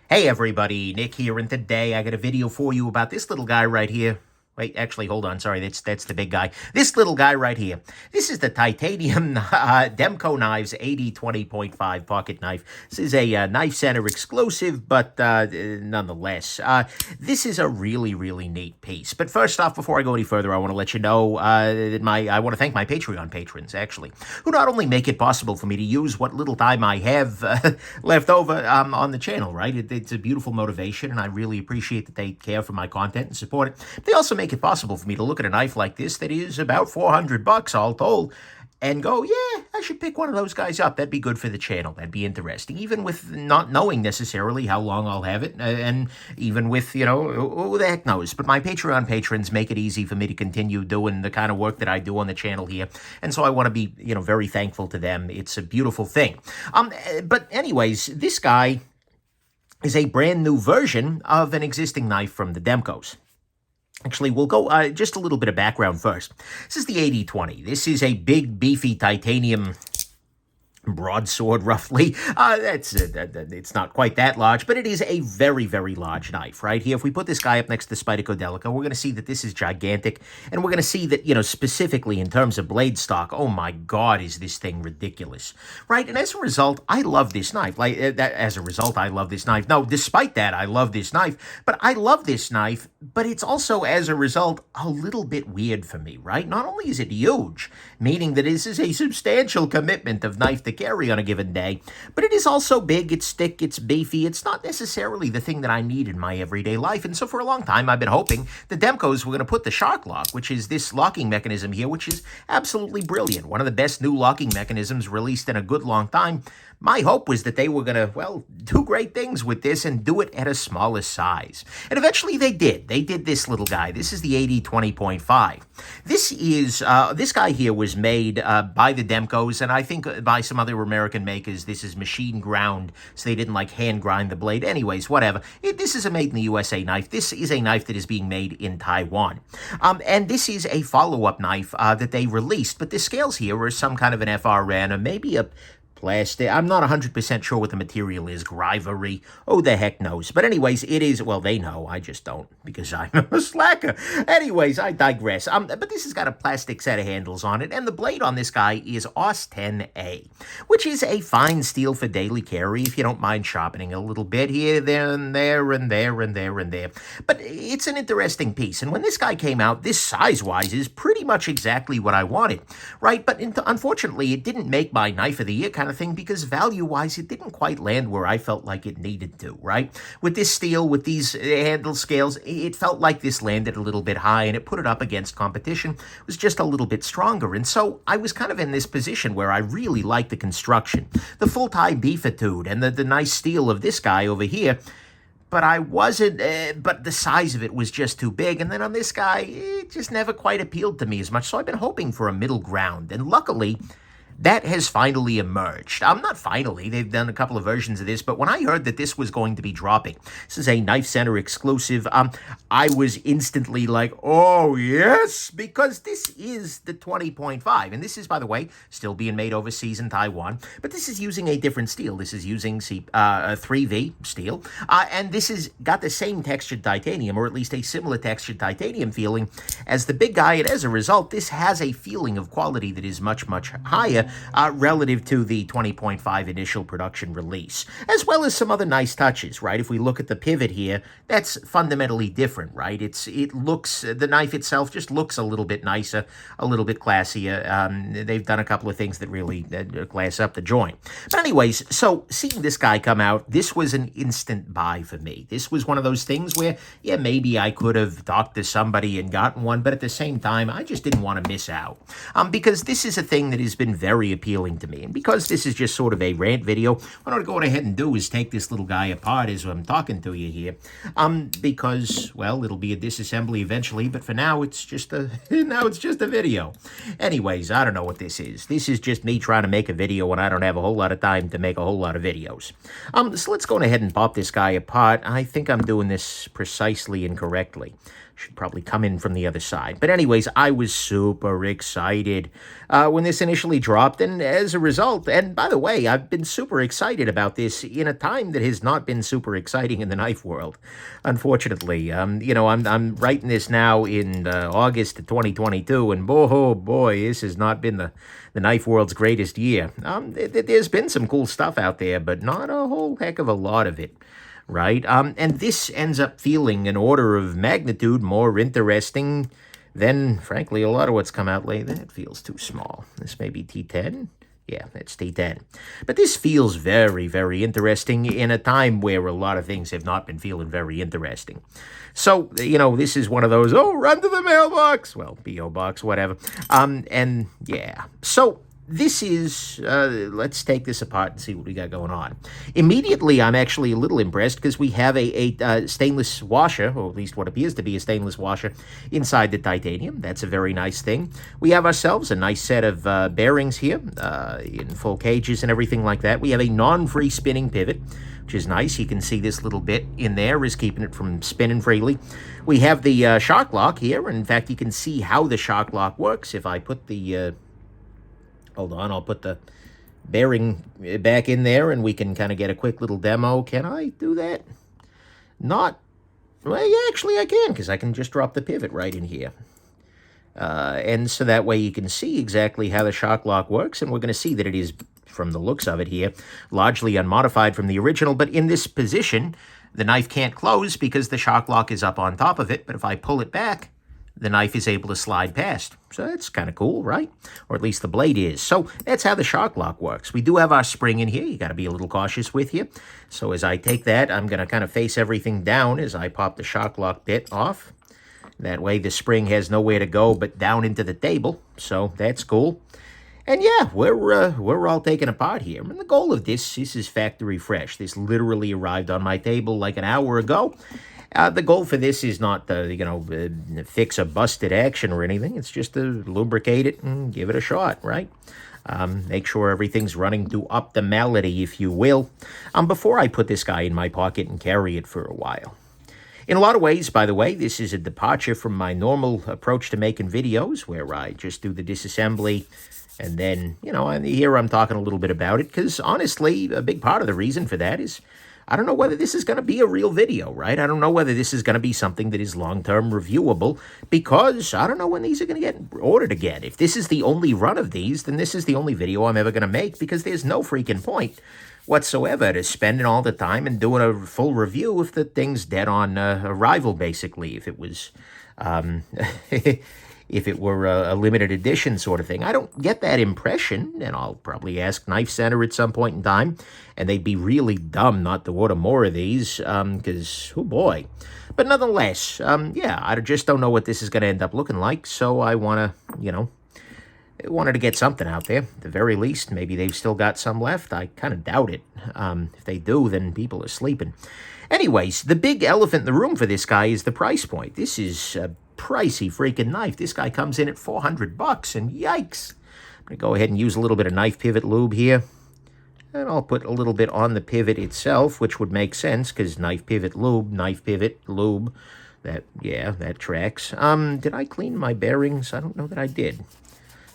Hey everybody, Nick here, and today I got a video for you about this little guy right here. Wait, actually, hold on, sorry, that's the big guy. This little guy right here. This is the titanium Demko Knives AD20.5 pocket knife. This is a KnifeCenter exclusive, but nonetheless, this is a really, really neat piece. But first off, before I go any further, I want to let you know that I want to thank my Patreon patrons, actually, who not only make it possible for me to use what little time I have left over on the channel, right? It's a beautiful motivation, and I really appreciate that they care for my content and support it. They also make it possible for me to look at a knife like this that is about $400 all told and go, yeah, I should pick one of those guys up. That'd be good for the channel. That'd be interesting, even with not knowing necessarily how long I'll have it, and even with, who the heck knows. But my Patreon patrons make it easy for me to continue doing the kind of work that I do on the channel here, and so I want to be, very thankful to them. It's a beautiful thing. But anyways, this guy is a brand new version of an existing knife from the Demkos. Actually, we'll go just a little bit of background first. This is the AD20. This is a big, beefy titanium broadsword, roughly. It's not quite that large, but it is a very, very large knife, right? Here, if we put this guy up next to the Spyderco Delica, we're going to see that this is gigantic, and we're going to see that, specifically in terms of blade stock, oh my God, is this thing ridiculous, right? And as a result, I love this knife. I love this knife. No, despite that, I love this knife, but I love this knife, but it's also, as a result, a little bit weird for me, right? Not only is it huge, meaning that this is a substantial commitment of knife to carry on a given day, but it is also big, it's thick, it's beefy. It's not necessarily the thing that I need in my everyday life, and so for a long time I've been hoping the Demkos were going to put the shark lock, which is this locking mechanism here, which is absolutely brilliant. One of the best new locking mechanisms released in a good long time. My hope was that they were going to, well, do great things with this and do it at a smaller size. And eventually they did. They did this little guy. This is the AD20.5. This guy here was made by the Demkos, and I think by some other American makers. This is machine ground, so they didn't hand grind the blade. Anyways, whatever. This is a made in the USA knife. This is a knife that is being made in Taiwan. And this is a follow-up knife that they released, but the scales here are some kind of an FRN or maybe a plastic. I'm not 100% sure what the material is. Grivery. Oh, the heck knows. But anyways, it is, well, they know. I just don't, because I'm a slacker. Anyways, I digress. But this has got a plastic set of handles on it, and the blade on this guy is AUS 10A, which is a fine steel for daily carry, if you don't mind sharpening a little bit here, there, and there, and there, and there, and there. But it's an interesting piece, and when this guy came out, this size-wise is pretty much exactly what I wanted, right? But unfortunately, it didn't make my knife of the year kind of thing, because value-wise, it didn't quite land where I felt like it needed to, right? With this steel, with these handle scales, it felt like this landed a little bit high, and it put it up against competition. It was just a little bit stronger, and so I was kind of in this position where I really liked the construction, the full-tie beefitude, and the nice steel of this guy over here, but I wasn't, but the size of it was just too big. And then on this guy, it just never quite appealed to me as much. So I've been hoping for a middle ground. And luckily, that has finally emerged. Not finally, they've done a couple of versions of this, but when I heard that this was going to be dropping, this is a KnifeCenter exclusive, I was instantly like, oh yes, because this is the 20.5, and this is, by the way, still being made overseas in Taiwan, but this is using a different steel. This is using 3V steel, and this has got the same textured titanium, or at least a similar textured titanium feeling as the big guy, and as a result, this has a feeling of quality that is much, much higher relative to the 20.5 initial production release, as well as some other nice touches, right? If we look at the pivot here, that's fundamentally different, right? The knife itself just looks a little bit nicer, a little bit classier. They've done a couple of things that really class up the joint. But anyways, so seeing this guy come out, this was an instant buy for me. This was one of those things where, yeah, maybe I could have talked to somebody and gotten one, but at the same time, I just didn't want to miss out. Because this is a thing that has been very appealing to me. And because this is just sort of a rant video, what I'm going to go ahead and do is take this little guy apart as I'm talking to you here. Because, well, it'll be a disassembly eventually, but for now, it's just a video. Anyways, I don't know what this is. This is just me trying to make a video when I don't have a whole lot of time to make a whole lot of videos. So let's go ahead and pop this guy apart. I think I'm doing this precisely incorrectly. Should probably come in from the other side. But anyways, I was super excited when this initially dropped. And as a result, and by the way, I've been super excited about this in a time that has not been super exciting in the knife world, unfortunately. You know, I'm writing this now in August of 2022, and oh boy, this has not been the knife world's greatest year. There's been some cool stuff out there, but not a whole heck of a lot of it. Right? And this ends up feeling an order of magnitude more interesting than, frankly, a lot of what's come out lately. That feels too small. This may be T10. Yeah, that's T10. But this feels very, very interesting in a time where a lot of things have not been feeling very interesting. So, you know, this is one of those, oh, run to the mailbox. Well, P.O. box, whatever. And, yeah. So this is, let's take this apart and see what we got going on. Immediately, I'm actually a little impressed because we have a stainless washer, or at least what appears to be a stainless washer, inside the titanium. That's a very nice thing. We have ourselves a nice set of bearings here in full cages and everything like that. We have a non-free spinning pivot, which is nice. You can see this little bit in there is keeping it from spinning freely. We have the shock lock here. In fact, you can see how the shock lock works. If I put the... hold on, I'll put the bearing back in there and we can kind of get a quick little demo. Can I do that? Not. Well, yeah, actually I can, because I can just drop the pivot right in here. And so that way you can see exactly how the shock lock works, and we're going to see that it is, from the looks of it here, largely unmodified from the original, but in this position, the knife can't close because the shock lock is up on top of it, but if I pull it back, the knife is able to slide past. So that's kind of cool, right? Or at least the blade is. So that's how the shock lock works. We do have our spring in here. You got to be a little cautious with you. So as I take that, I'm going to kind of face everything down as I pop the shock lock bit off. That way the spring has nowhere to go but down into the table. So that's cool. And yeah, we're all taken apart here. And the goal of this is factory fresh. This literally arrived on my table like an hour ago. The goal for this is not to, fix a busted action or anything. It's just to lubricate it and give it a shot, right? Make sure everything's running to optimality, if you will, before I put this guy in my pocket and carry it for a while. In a lot of ways, by the way, this is a departure from my normal approach to making videos, where I just do the disassembly, and then, here I'm talking a little bit about it, because honestly, a big part of the reason for that is I don't know whether this is going to be a real video, right? I don't know whether this is going to be something that is long-term reviewable, because I don't know when these are going to get ordered again. If this is the only run of these, then this is the only video I'm ever going to make, because there's no freaking point whatsoever to spending all the time and doing a full review if the thing's dead on arrival, basically, if it was... if it were a limited edition sort of thing. I don't get that impression, and I'll probably ask KnifeCenter at some point in time, and they'd be really dumb not to order more of these, because, oh boy. But nonetheless, yeah, I just don't know what this is going to end up looking like, so I want to, wanted to get something out there. At the very least, maybe they've still got some left. I kind of doubt it. If they do, then people are sleeping. Anyways, the big elephant in the room for this guy is the price point. This is a pricey freaking knife. This guy comes in at $400, and yikes. I'm going to go ahead and use a little bit of knife pivot lube here. And I'll put a little bit on the pivot itself, which would make sense, because knife pivot lube, that tracks. Did I clean my bearings? I don't know that I did.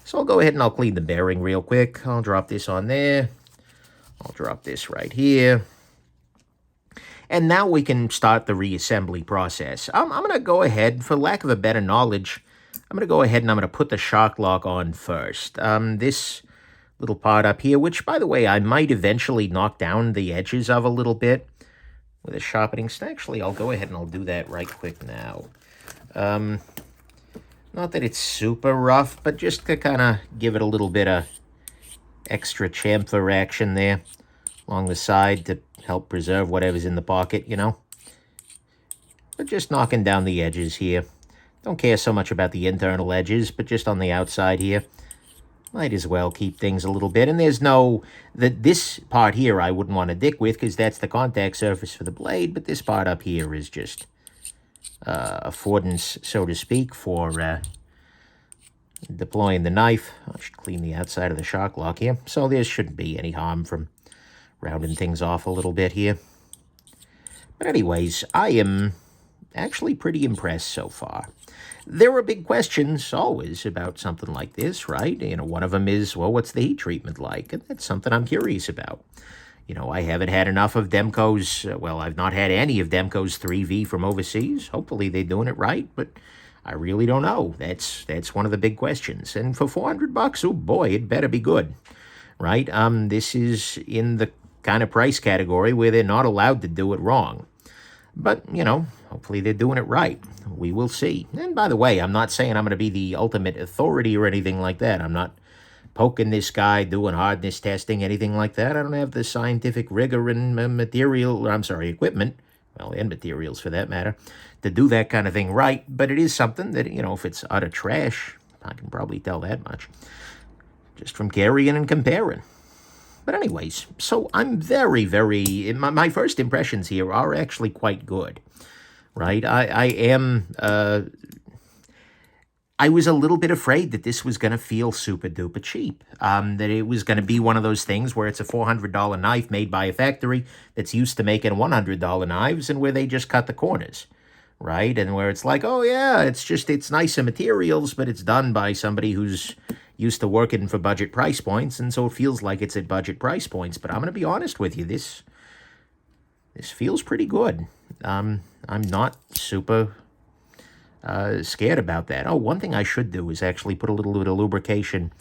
So I'll go ahead and I'll clean the bearing real quick. I'll drop this on there. I'll drop this right here. And now we can start the reassembly process. I'm going to go ahead, for lack of a better knowledge, I'm going to go ahead and I'm going to put the shock lock on first. This little part up here, which, by the way, I might eventually knock down the edges of a little bit with a sharpening stick. Actually, I'll go ahead and I'll do that right quick now. Not that it's super rough, but just to kind of give it a little bit of extra chamfer action there along the side to help preserve whatever's in the pocket, But just knocking down the edges here. Don't care so much about the internal edges, but just on the outside here. Might as well keep things a little bit. And there's this part here I wouldn't want to dick with, because that's the contact surface for the blade, but this part up here is just affordance, so to speak, for deploying the knife. I should clean the outside of the shock lock here. So there shouldn't be any harm from rounding things off a little bit here. But anyways, I am actually pretty impressed so far. There are big questions always about something like this, right? You know, one of them is, well, what's the heat treatment like? And that's something I'm curious about. You know, I haven't had enough of Demko's, well, I've not had any of Demko's 3V from overseas. Hopefully they're doing it right, but I really don't know. That's one of the big questions. And for $400, oh boy, it better be good, right? This is in the kind of price category where they're not allowed to do it wrong. But, you know, hopefully they're doing it right. We will see. And by the way, I'm not saying I'm going to be the ultimate authority or anything like that. I'm not poking this guy, doing hardness testing, anything like that. I don't have the scientific rigor and equipment, well, and materials for that matter, to do that kind of thing right. But it is something that, you know, if it's utter trash, I can probably tell that much, just from carrying and comparing. But anyways, so I'm very, my first impressions here are actually quite good, right? I was a little bit afraid that this was going to feel super duper cheap, that it was going to be one of those things where it's a $400 knife made by a factory that's used to making $100 knives and where they just cut the corners, right? And where it's like, oh yeah, it's nicer materials, but it's done by somebody who's used to working for budget price points, and so it feels like it's at budget price points. But I'm going to be honest with you, this feels pretty good. I'm not super scared about that. Oh, one thing I should do is actually put a little bit of lubrication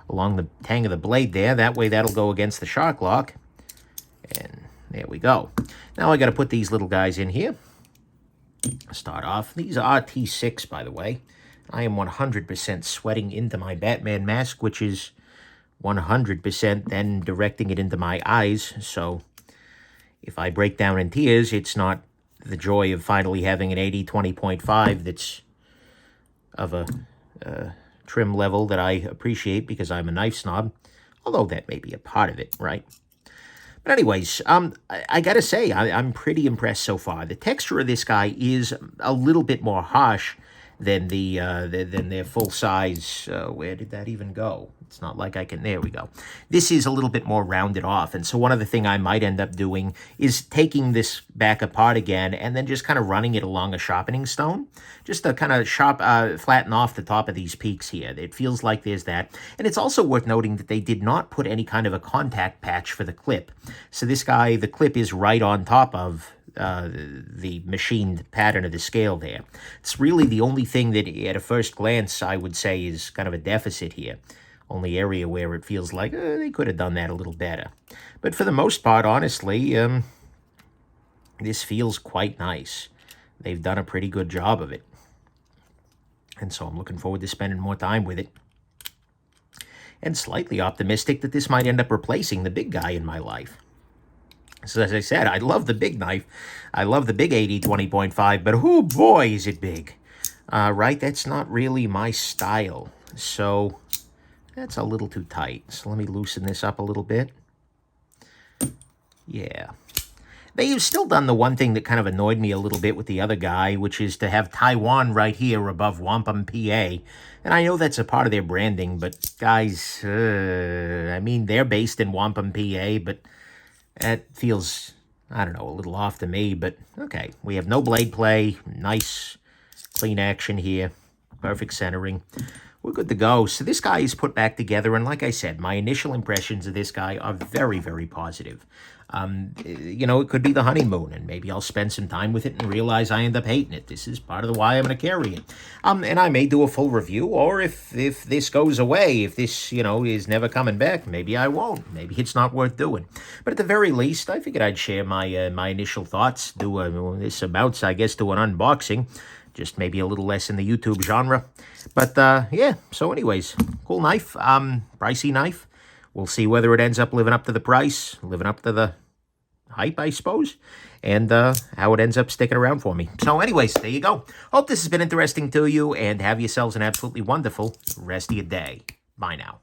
along the tang of the blade there. That way that'll go against the shark lock. And there we go. Now I got to put these little guys in here. Start off. These are T6, by the way. I am 100% sweating into my Batman mask, which is 100% then directing it into my eyes. So if I break down in tears, it's not the joy of finally having an AD20.5 that's of a trim level that I appreciate because I'm a knife snob, although that may be a part of it, right? But anyways, I gotta say, I'm pretty impressed so far. The texture of this guy is a little bit more harsh than than their full size. Where did that even go? It's not like I can, there we go. This is a little bit more rounded off. And so one of the things I might end up doing is taking this back apart again and then just kind of running it along a sharpening stone, just to kind of flatten off the top of these peaks here. It feels like there's that. And it's also worth noting that they did not put any kind of a contact patch for the clip. So this guy, the clip is right on top of the machined pattern of the scale there. It's really the only thing that at a first glance I would say is kind of a deficit here. Only area where it feels like they could have done that a little better. But for the most part, honestly, this feels quite nice. They've done a pretty good job of it. And so I'm looking forward to spending more time with it. And slightly optimistic that this might end up replacing the big guy in my life. So as I said, I love the big knife. I love the big AD20.5, but oh boy, is it big. Right, that's not really my style. So that's a little too tight. So let me loosen this up a little bit. Yeah. They've still done the one thing that kind of annoyed me a little bit with the other guy, which is to have Taiwan right here above Wampum, PA. And I know that's a part of their branding, but guys, I mean, they're based in Wampum, PA, but that feels, I don't know, a little off to me. But okay, we have no blade play, nice, clean action here, perfect centering. We're good to go. So this guy is put back together, and like I said, my initial impressions of this guy are very, very positive. You know, it could be the honeymoon, and maybe I'll spend some time with it and realize I end up hating it. This is part of the why I'm going to carry it. And I may do a full review, or if this goes away, if this, you know, is never coming back, maybe I won't. Maybe it's not worth doing. But at the very least, I figured I'd share my my initial thoughts. This amounts, I guess, to an unboxing. Just maybe a little less in the YouTube genre. But, yeah, so anyways, cool knife, pricey knife. We'll see whether it ends up living up to the price, living up to the hype, I suppose, and how it ends up sticking around for me. So anyways, there you go. Hope this has been interesting to you, and have yourselves an absolutely wonderful rest of your day. Bye now.